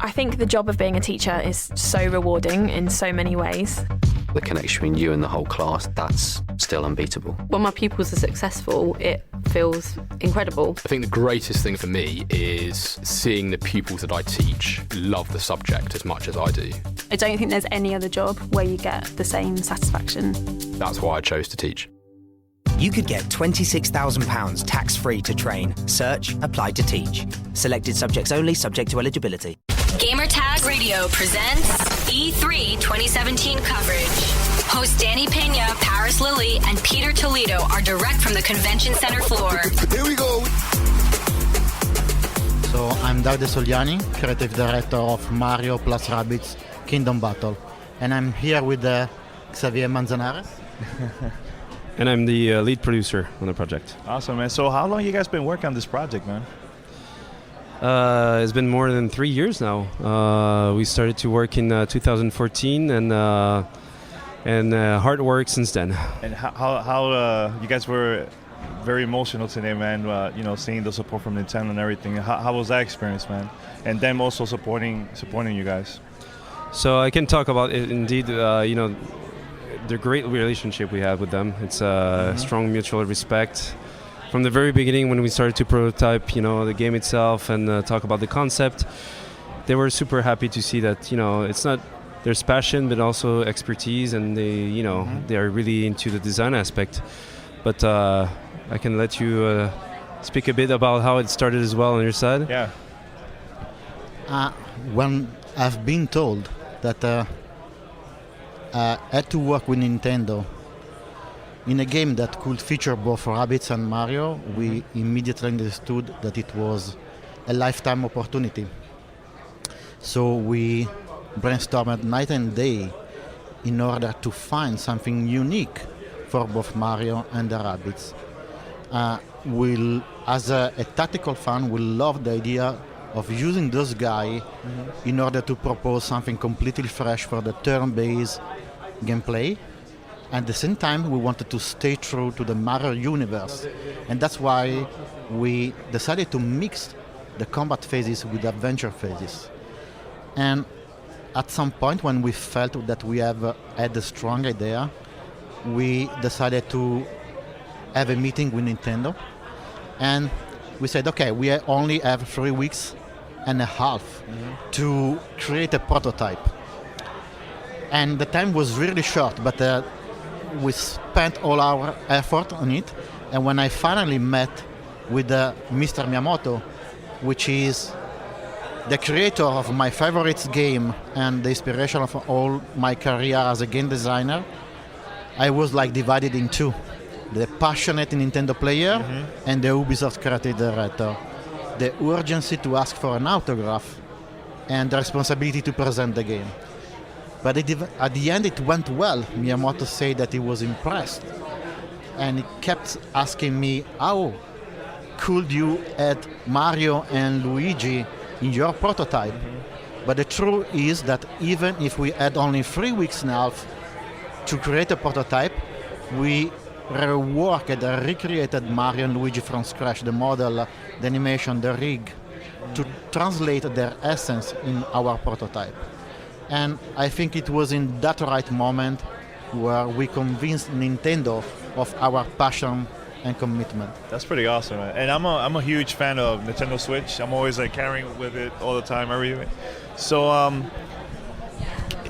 I think the job of being a teacher is so rewarding in so many ways. The connection between you and the whole class, that's still unbeatable. When my pupils are successful, it feels incredible. I think the greatest thing for me is seeing the pupils that I teach love the subject as much as I do. I don't think there's any other job where you get the same satisfaction. That's why I chose to teach. You could get £26,000 tax-free to train. Search Apply to Teach. Selected subjects only, subject to eligibility. Gamertag Radio presents E3 2017 coverage. Hosts Danny Pena, Paris Lilly, and Peter Toledo are direct from the convention center floor. Here we go. So I'm Davide Soliani, creative director of Mario plus Rabbids Kingdom Battle. And I'm here with Xavier Manzanares. And I'm the lead producer on the project. Awesome, man. So how long you guys been working on this project, man? It's been more than 3 years now. We started to work in 2014 and hard work since then. And how you guys were very emotional today, man. Seeing the support from Nintendo and everything. How was that experience, man? And them also supporting you guys. So I can talk about it indeed. The great relationship we had with them. It's a strong mutual respect. From the very beginning, when we started to prototype, the game itself and talk about the concept, they were super happy to see that, it's not there's passion, but also expertise, and they, they are really into the design aspect. But I can let you speak a bit about how it started as well on your side. Yeah. When I've been told that I had to work with Nintendo in a game that could feature both Rabbids and Mario, we immediately understood that it was a lifetime opportunity. So we brainstormed night and day in order to find something unique for both Mario and the Rabbids. As a tactical fan, we love the idea of using those guys in order to propose something completely fresh for the turn-based gameplay. At the same time, we wanted to stay true to the Mario universe, and that's why we decided to mix the combat phases with adventure phases. And at some point, when we felt that we have had a strong idea, we decided to have a meeting with Nintendo, and we said, okay, we only have 3 weeks and a half to create a prototype. And the time was really short, but we spent all our effort on it. And when I finally met with Mr. Miyamoto, which is the creator of my favorite game and the inspiration of all my career as a game designer, I was like divided in two. The passionate Nintendo player and the Ubisoft creative director. The urgency to ask for an autograph and the responsibility to present the game. But at the end it went well. Miyamoto said that he was impressed. And he kept asking me, how could you add Mario and Luigi in your prototype? But the truth is that even if we had only 3 weeks and a half to create a prototype, we reworked and recreated Mario and Luigi from scratch, the model, the animation, the rig, to translate their essence in our prototype. And I think it was in that right moment where we convinced Nintendo of our passion and commitment. That's pretty awesome, man. And I'm a huge fan of Nintendo Switch. I'm always carrying with it all the time, everywhere. So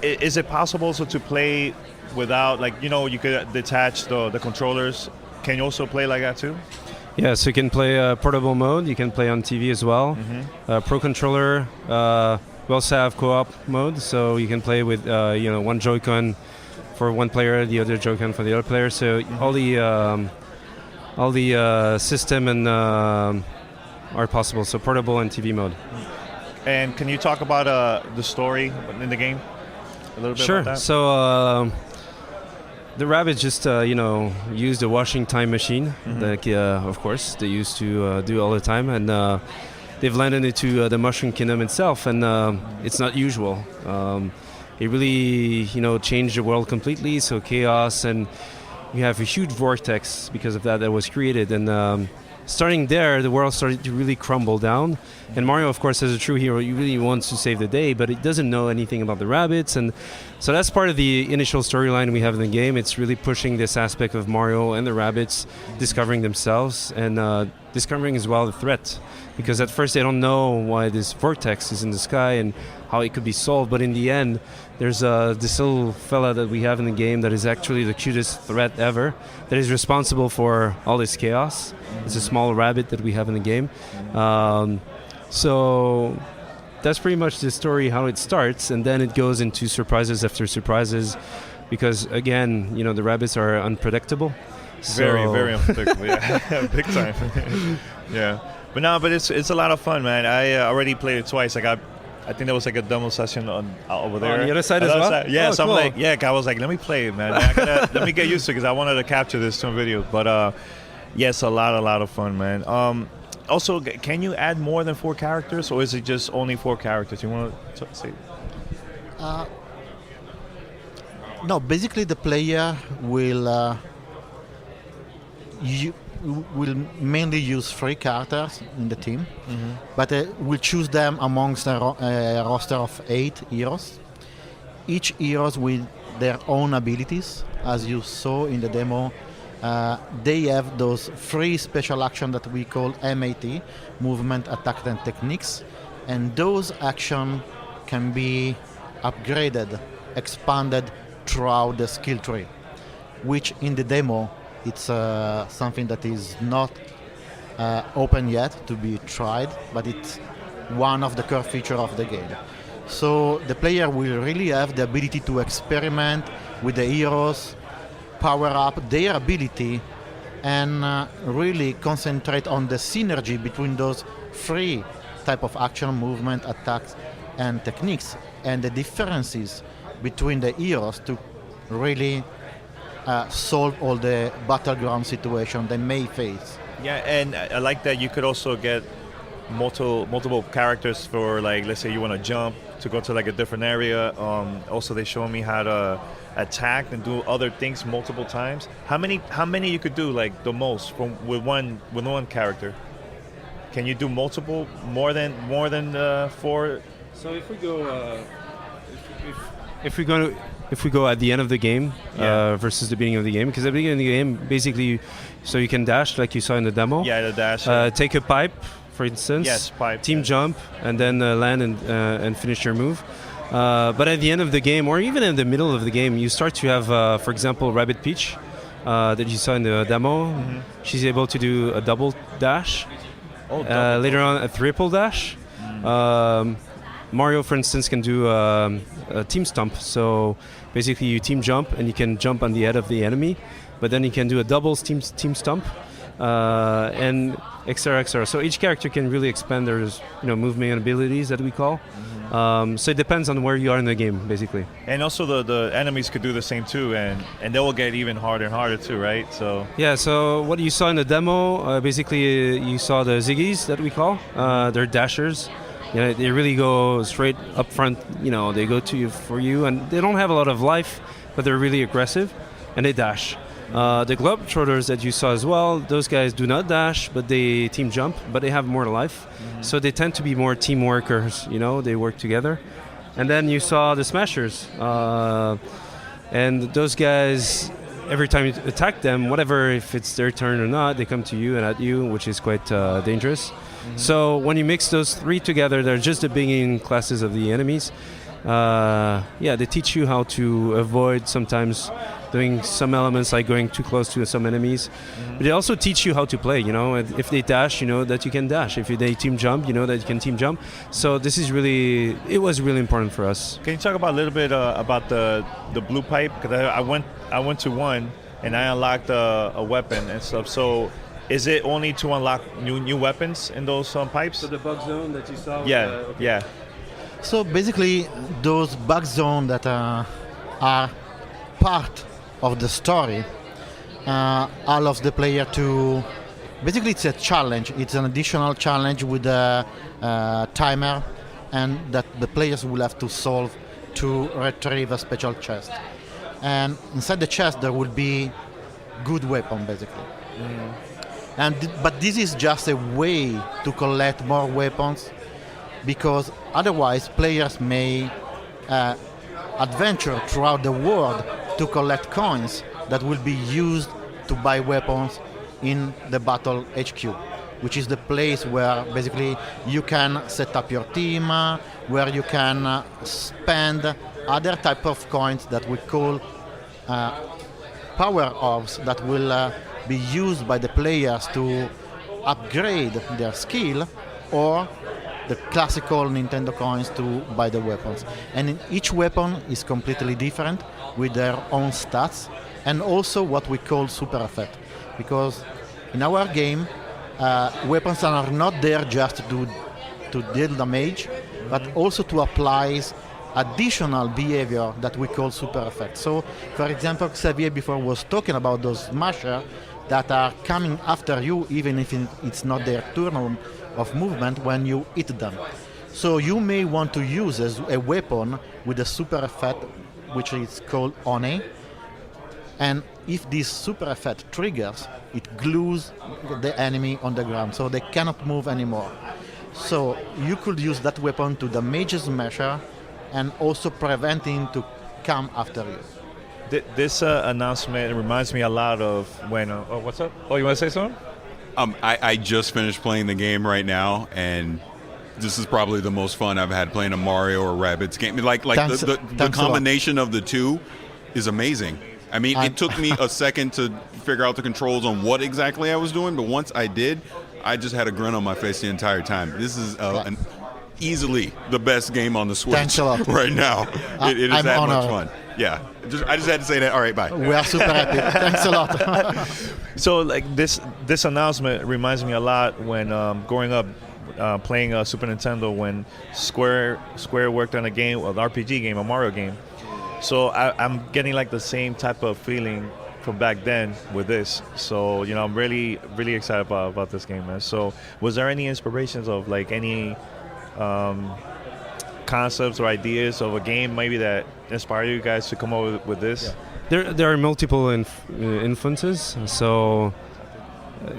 is it possible also to play without, you could detach the controllers? Can you also play like that too? Yeah, so you can play portable mode. You can play on TV as well. Pro controller. We also have co-op mode, so you can play with one Joy-Con for one player, the other Joy-Con for the other player. So all the system and are possible. So portable and TV mode. And can you talk about the story in the game a little bit? Sure. About that? So the Rabbids just used a washing time machine, like of course they used to do all the time, and they've landed into the Mushroom Kingdom itself, and it's not usual. It really, changed the world completely. So chaos, and you have a huge vortex because of that was created, and starting there, the world started to really crumble down. And Mario, of course, as a true hero, he really wants to save the day, but he doesn't know anything about the Rabbids. And so that's part of the initial storyline we have in the game. It's really pushing this aspect of Mario and the Rabbids discovering themselves and discovering as well the threat. Because at first they don't know why this vortex is in the sky and how it could be solved. But in the end, there's this little fella that we have in the game that is actually the cutest threat ever, that is responsible for all this chaos. It's a small rabbit that we have in the game. So that's pretty much the story, how it starts. And then it goes into surprises after surprises. Because, again, you know, the rabbits are unpredictable. Very, very unpredictable. Yeah, big time. Yeah. But it's a lot of fun, man. I already played it twice. I think there was like a demo session over there. On the other side as well? Yeah, oh, so cool. I'm like, I was like, let me play it, man. Let me get used to it because I wanted to capture this on video. But yes, a lot of fun, man. Also, can you add more than 4 characters, or is it just only 4 characters? You want to say? No, basically the player will will mainly use 3 characters in the team, but we'll choose them amongst a roster of 8 heroes. Each heroes with their own abilities, as you saw in the demo. They have those 3 special actions that we call MAT, movement, attack, and techniques, and those actions can be upgraded, expanded throughout the skill tree, which in the demo it's something that is not open yet to be tried, but it's one of the core features of the game. So the player will really have the ability to experiment with the heroes, power up their ability, and really concentrate on the synergy between those 3 type of action, movement, attacks, and techniques, and the differences between the heroes to really solve all the battleground situation they may face. Yeah, and I like that you could also get multiple characters for, like, let's say you want to jump to go to like a different area. Also, they show me how to attack and do other things multiple times. How many you could do, like, the most with one character? Can you do multiple, more than 4? So if we go, if we go at the end of the game versus the beginning of the game, because at the beginning of the game, basically, so you can dash like you saw in the demo. Yeah, the dash. Take a pipe, for instance. Yes, pipe. Team jump, and then land and finish your move. But at the end of the game, or even in the middle of the game, you start to have, for example, Rabbid Peach that you saw in the demo. She's able to do a double dash. Later on, a triple dash. Mario, for instance, can do a team stomp. So basically, you team jump, and you can jump on the head of the enemy. But then you can do a double team stomp, and etc. So each character can really expand their movement abilities that we call. So it depends on where you are in the game, basically. And also the enemies could do the same too, and they will get even harder and harder too, right? So yeah. So what you saw in the demo, basically you saw the Ziggies that we call. They're dashers. You know, they really go straight up front. You know, they go to you for you, and they don't have a lot of life, but they're really aggressive, and they dash. The Globetrotters that you saw as well, those guys do not dash, but they team jump, but they have more life. So they tend to be more team workers, they work together. And then you saw the Smashers. And those guys, every time you attack them, whatever, if it's their turn or not, they come to you and at you, which is quite dangerous. So when you mix those 3 together, they're just the beginning classes of the enemies. They teach you how to avoid sometimes doing some elements like going too close to some enemies. But they also teach you how to play, if they dash, that you can dash. If they team jump, that you can team jump. So it was really important for us. Can you talk about a little bit about the blue pipe? Because I went to one and I unlocked a weapon and stuff. So is it only to unlock new weapons in those pipes? So the bug zone that you saw? Yeah. So basically, those bug zones that are part of the story allows the player to... Basically, it's a challenge. It's an additional challenge with a timer, and that the players will have to solve to retrieve a special chest. And inside the chest, there will be good weapon, basically. But this is just a way to collect more weapons, because otherwise players may adventure throughout the world to collect coins that will be used to buy weapons in the battle HQ, which is the place where basically you can set up your team, where you can spend other type of coins that we call power orbs, that will be used by the players to upgrade their skill, or the classical Nintendo coins to buy the weapons. And each weapon is completely different with their own stats, and also what we call super effect. Because in our game, weapons are not there just to deal damage, but also to apply additional behavior that we call super effect. So, for example, Xavier before was talking about those smasher that are coming after you, even if it's not their turn of movement when you hit them. So you may want to use a weapon with a super effect, which is called One. And if this super effect triggers, it glues the enemy on the ground, so they cannot move anymore. So you could use that weapon to damage a smasher and also prevent him to come after you. This announcement reminds me a lot of when... what's up? Oh, you want to say something? I just finished playing the game right now, and this is probably the most fun I've had playing a Mario or Rabbids game. Like the combination of the two is amazing. I mean, it took me a second to figure out the controls on what exactly I was doing, but once I did, I just had a grin on my face the entire time. This is easily the best game on the Switch right now. It is that much fun. Yeah, I just had to say that. All right, bye. We are super happy. Thanks a lot. So, like this announcement reminds me a lot when growing up playing Super Nintendo, when Square worked on a game, an RPG game, a Mario game. So I'm getting like the same type of feeling from back then with this. So I'm really really excited about this game, man. So was there any inspirations of like any concepts or ideas of a game maybe that inspire you guys to come up with this? Yeah. There are multiple influences. So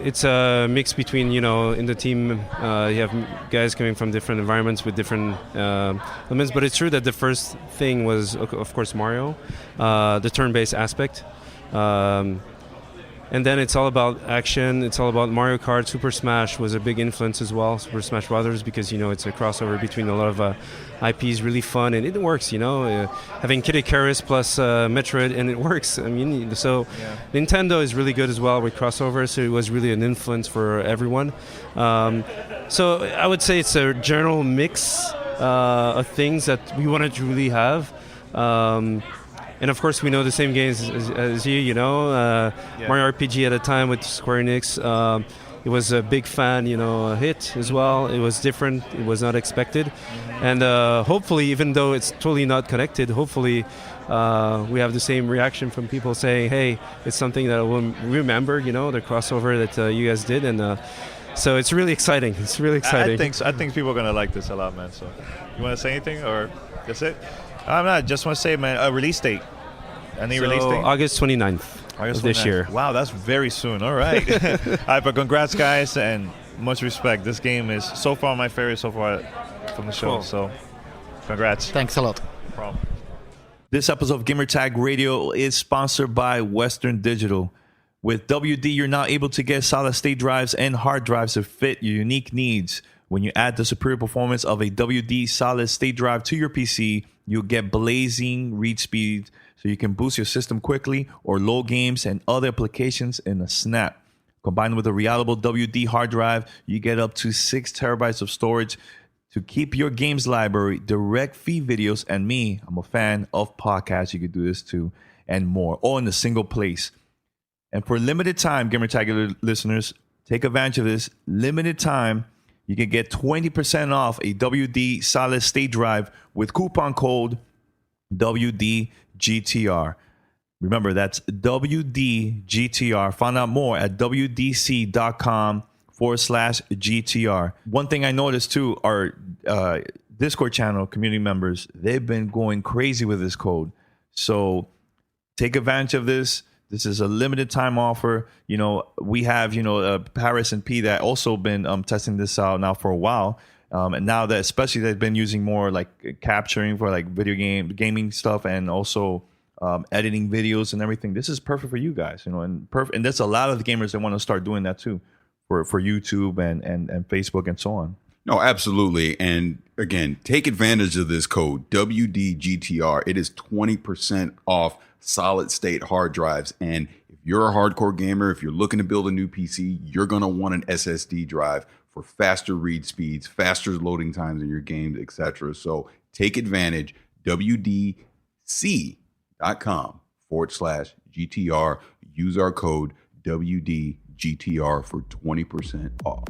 it's a mix between, in the team, you have guys coming from different environments with different elements. But it's true that the first thing was, of course, Mario, the turn-based aspect. And then it's all about action. It's all about Mario Kart. Super Smash was a big influence as well. Super Smash Brothers, because it's a crossover between a lot of IPs. Really fun, and it works. Having Kid Icarus plus Metroid, and it works. I mean, so Nintendo is really good as well with crossovers. So it was really an influence for everyone. So I would say it's a general mix of things that we wanted to really have. And of course, we know the same games as you. Mario RPG at a time with Square Enix. It was a big fan, hit as well. It was different. It was not expected. And hopefully, even though it's totally not connected, hopefully we have the same reaction from people saying, hey, it's something that I will remember, the crossover that you guys did. And so it's really exciting. It's really exciting. I think people are going to like this a lot, man. So you want to say anything, or that's it? I'm not. Just want to say, man, a release date. Any release date? August 29th of this year. Wow, that's very soon. All right. All right, but congrats, guys, and much respect. This game is so far my favorite so far from the show. Cool. So, congrats. Thanks a lot. No problem. This episode of Gamertag Radio is sponsored by Western Digital. With WD, you're now able to get solid-state drives and hard drives to fit your unique needs. When you add the superior performance of a WD solid-state drive to your PC, you'll get blazing read speed, so you can boost your system quickly or load games and other applications in a snap. Combined with a reliable WD hard drive, you get up to 6 terabytes of storage to keep your games library, direct feed videos, and me, I'm a fan of podcasts, you could do this too, and more, all in a single place. And for limited time, Gamertag listeners, take advantage of this. Limited time, you can get 20% off a WD solid state drive with coupon code WDGTR. Remember, that's WDGTR. Find out more at WDC.com/GTR. One thing I noticed too, our Discord channel community members, they've been going crazy with this code. So take advantage of this. This is a limited time offer. You know, we have, Paris and P that also been testing this out now for a while. And now that especially they've been using more like capturing for like gaming stuff and also editing videos and everything. This is perfect for you guys, and there's a lot of the gamers that want to start doing that too for YouTube and Facebook and so on. No, absolutely. And again, take advantage of this code WDGTR. It is 20% off solid state hard drives. And if you're a hardcore gamer, if you're looking to build a new PC, you're going to want an SSD drive for faster read speeds, faster loading times in your games, etc. So take advantage, WDC.com/GTR. Use our code WDGTR for 20% off.